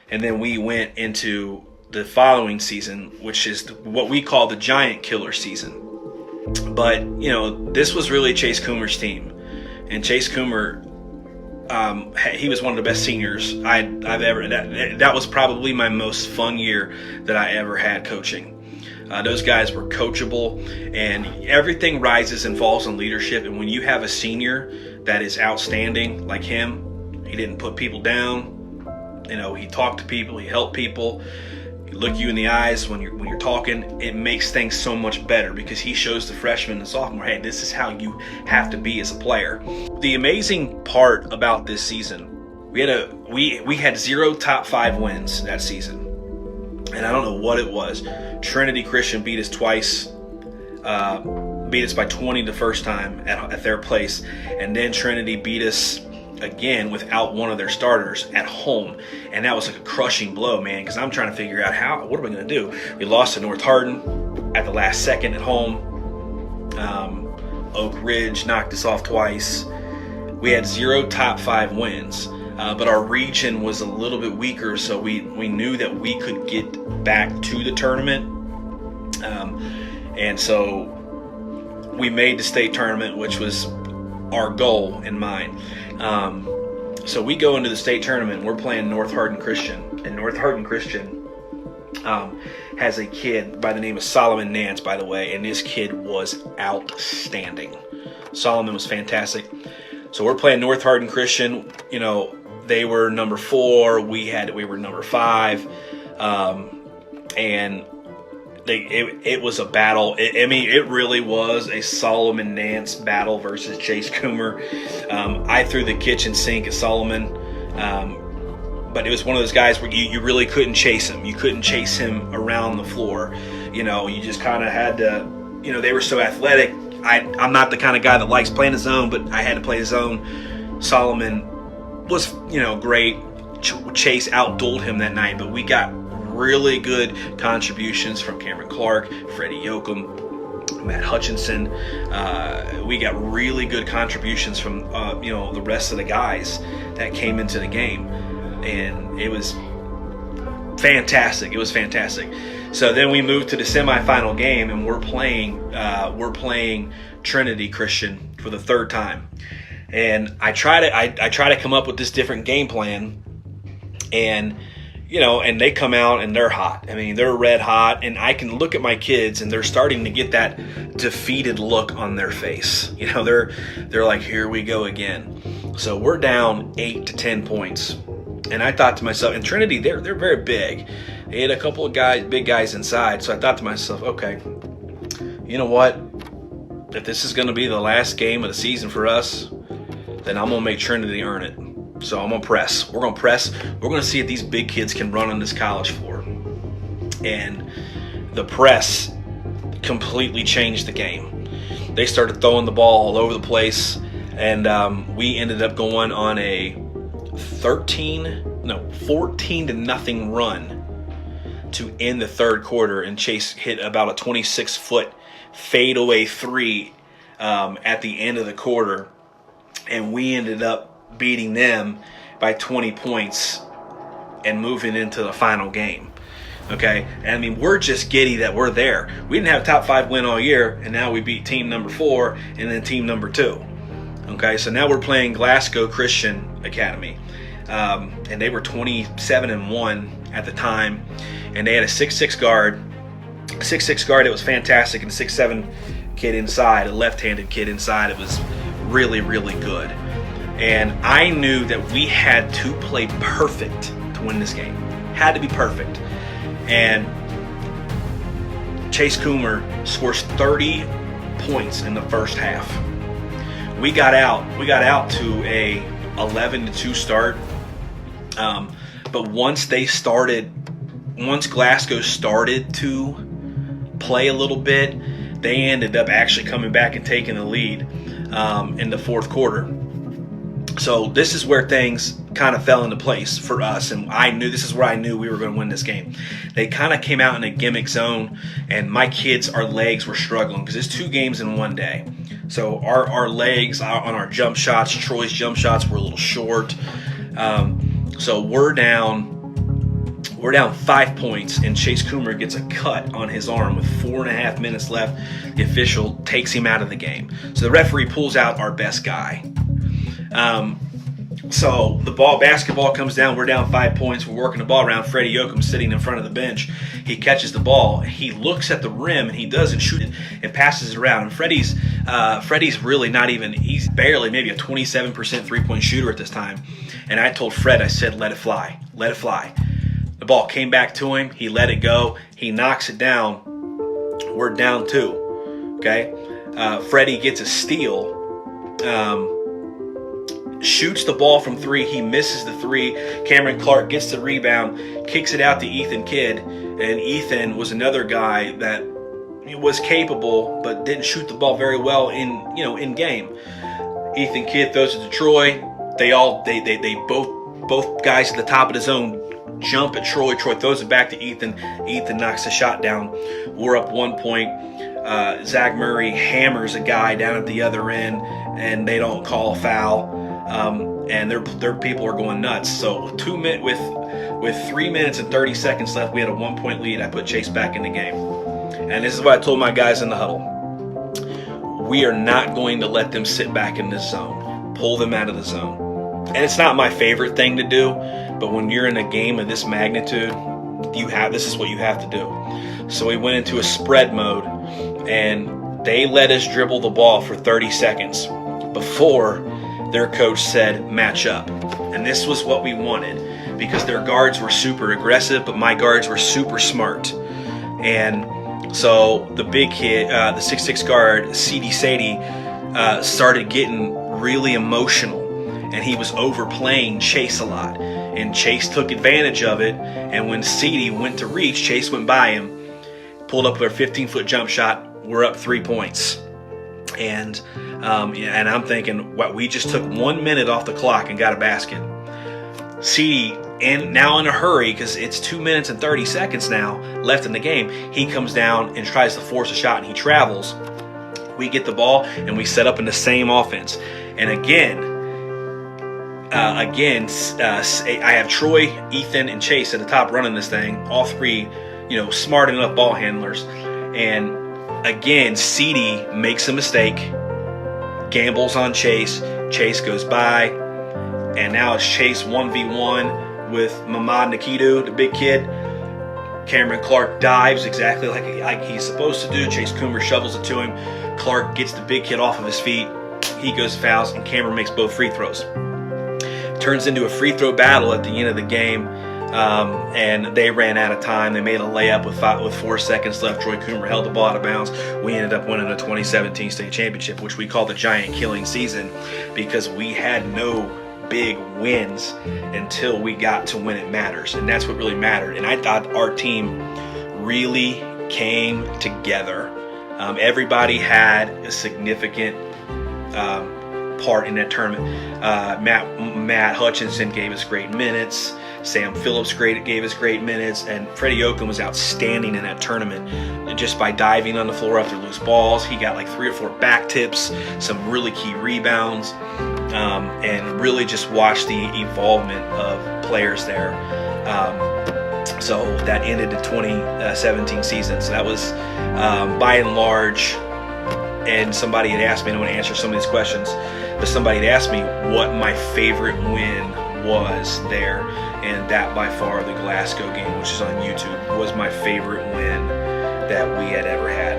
And then we went into the following season, which is what we call the giant killer season. But, this was really Chase Coomer's team. And Chase Coomer, he was one of the best seniors I've ever. That was probably my most fun year that I ever had coaching. Those guys were coachable, and everything rises and falls on leadership. And when you have a senior that is outstanding like him, he didn't put people down. He talked to people, he helped people. He looked you in the eyes when you're talking. It makes things so much better because he shows the freshman and sophomore, hey, this is how you have to be as a player. The amazing part about this season, we had 0 top 5 wins that season. And I don't know what it was. Trinity Christian beat us twice, beat us by 20 the first time at their place. And then Trinity beat us again without one of their starters at home. And that was like a crushing blow, man, because I'm trying to figure out what are we going to do? We lost to North Hardin at the last second at home. Oak Ridge knocked us off twice. We had 0 top 5 wins. But our region was a little bit weaker, so we knew that we could get back to the tournament. And so we made the state tournament, which was our goal in mind. So we go into the state tournament. We're playing North Hardin Christian. And North Hardin Christian has a kid by the name of Solomon Nance, by the way. And this kid was outstanding. Solomon was fantastic. So we're playing North Hardin Christian. They were number 4. We were number 5, and it was a battle. It really was a Solomon Nance battle versus Chase Coomer. I threw the kitchen sink at Solomon, but it was one of those guys where you really couldn't chase him. You couldn't chase him around the floor. You just kind of had to. They were so athletic. I'm not the kind of guy that likes playing his zone, but I had to play his zone. Solomon was, great. Chase outdueled him that night, but we got really good contributions from Cameron Clark, Freddie Yoakum, Matt Hutchinson. We got really good contributions from, the rest of the guys that came into the game, and it was fantastic. It was fantastic. So then we moved to the semifinal game, and we're playing Trinity Christian for the 3rd time. And I try to come up with this different game plan, and and they come out and they're hot. They're red hot, and I can look at my kids and they're starting to get that defeated look on their face. They're like, here we go again. So we're down 8 to 10 points, and I thought to myself, and Trinity, they're very big. They had a couple of big guys inside. So I thought to myself, okay, you know what? If this is going to be the last game of the season for us, then I'm going to make Trinity earn it. So I'm going to press. We're going to press. We're going to see if these big kids can run on this college floor. And the press completely changed the game. They started throwing the ball all over the place. And we ended up going on a 14-0 run to end the 3rd quarter. And Chase hit about a 26-foot fadeaway 3 at the end of the quarter. And we ended up beating them by 20 points and moving into the final game. Okay? And we're just giddy that we're there. We didn't have a top 5 win all year, and now we beat team number 4 and then team number 2. Okay? So now we're playing Glasgow Christian Academy. And they were 27-1 at the time. And they had a 6'6 guard. A 6'6 guard, it was fantastic. And a 6'7 kid inside, a left-handed kid inside. It was really, really good. And I knew that we had to play perfect to win this game. Had to be perfect. And Chase Coomer scores 30 points in the first half. We got out to a 11-2 start. But once Glasgow started to play a little bit, they ended up actually coming back and taking the lead in the 4th quarter. So this is where things kind of fell into place for us, and this is where I knew we were going to win this game. They kind of came out in a gimmick zone, and my kids, our legs were struggling because it's 2 games in one day. So our legs on our jump shots, Troy's jump shots were a little short. So we're down We're down 5 points, and Chase Coomer gets a cut on his arm with 4.5 minutes left. The official takes him out of the game. So the referee pulls out our best guy. So the basketball comes down. We're down 5 points. We're working the ball around. Freddie Yoakum sitting in front of the bench. He catches the ball. He looks at the rim, and he doesn't shoot it and passes it around. And Freddie's really not even, he's barely maybe a 27% three-point shooter at this time. And I told Fred, I said, let it fly. Let it fly. The ball came back to him. He let it go. He knocks it down. We're down 2. Okay? Freddie gets a steal. Shoots the ball from 3. He misses the 3. Cameron Clark gets the rebound, kicks it out to Ethan Kidd. And Ethan was another guy that was capable but didn't shoot the ball very well in game. Ethan Kidd throws it to Troy. They both guys at the top of the zone jump at Troy. Troy throws it back to Ethan. Ethan knocks the shot down. We're up 1 point. Zach Murray hammers a guy down at the other end, and they don't call a foul. And their people are going nuts. So with 3 minutes and 30 seconds left, we had a 1 point lead. I put Chase back in the game. And this is what I told my guys in the huddle. We are not going to let them sit back in this zone. Pull them out of the zone. And it's not my favorite thing to do, but when you're in a game of this magnitude, this is what you have to do. So we went into a spread mode, and they let us dribble the ball for 30 seconds before their coach said match up. And this was what we wanted, because their guards were super aggressive, but my guards were super smart. And so the big kid, the 6'6" guard, C.D. Sadie, started getting really emotional, and he was overplaying Chase a lot. And Chase took advantage of it, and when C.D. went to reach, Chase went by him, pulled up with a 15-foot jump shot. We're up 3 points. And I'm thinking, wow, we just took 1 minute off the clock and got a basket. C.D., and now in a hurry, because it's 2 minutes and 30 seconds now left in the game, he comes down and tries to force a shot, and he travels. We get the ball, and we set up in the same offense. And again, I have Troy, Ethan, and Chase at the top running this thing. All 3, smart enough ball handlers. And again, C.D. makes a mistake, gambles on Chase. Chase goes by, and now it's Chase 1v1 with Mamad Nakidu, the big kid. Cameron Clark dives exactly like he's supposed to do. Chase Coomer shovels it to him. Clark gets the big kid off of his feet. He goes fouls, and Cameron makes both free throws. Turns into a free throw battle at the end of the game. And they ran out of time. They made a layup with 4 seconds left. Troy Coomer held the ball out of bounds. We ended up winning the 2017 state championship, which we call the Giant Killing Season, because we had no big wins until we got to when it matters. And that's what really mattered. And I thought our team really came together. Everybody had a significant part in that tournament. Matt Hutchinson gave us great minutes. Sam Phillips gave us great minutes, and Freddie Yoakum was outstanding in that tournament just by diving on the floor after loose balls. He got like 3 or 4 back tips, some really key rebounds, and really just watched the involvement of players there. So that ended the 2017 season. So that was by and large, and somebody had asked me, and I want to answer some of these questions, but somebody had asked me what my favorite win was there, and that by far, the Glasgow game, which is on YouTube, was my favorite win that we had ever had.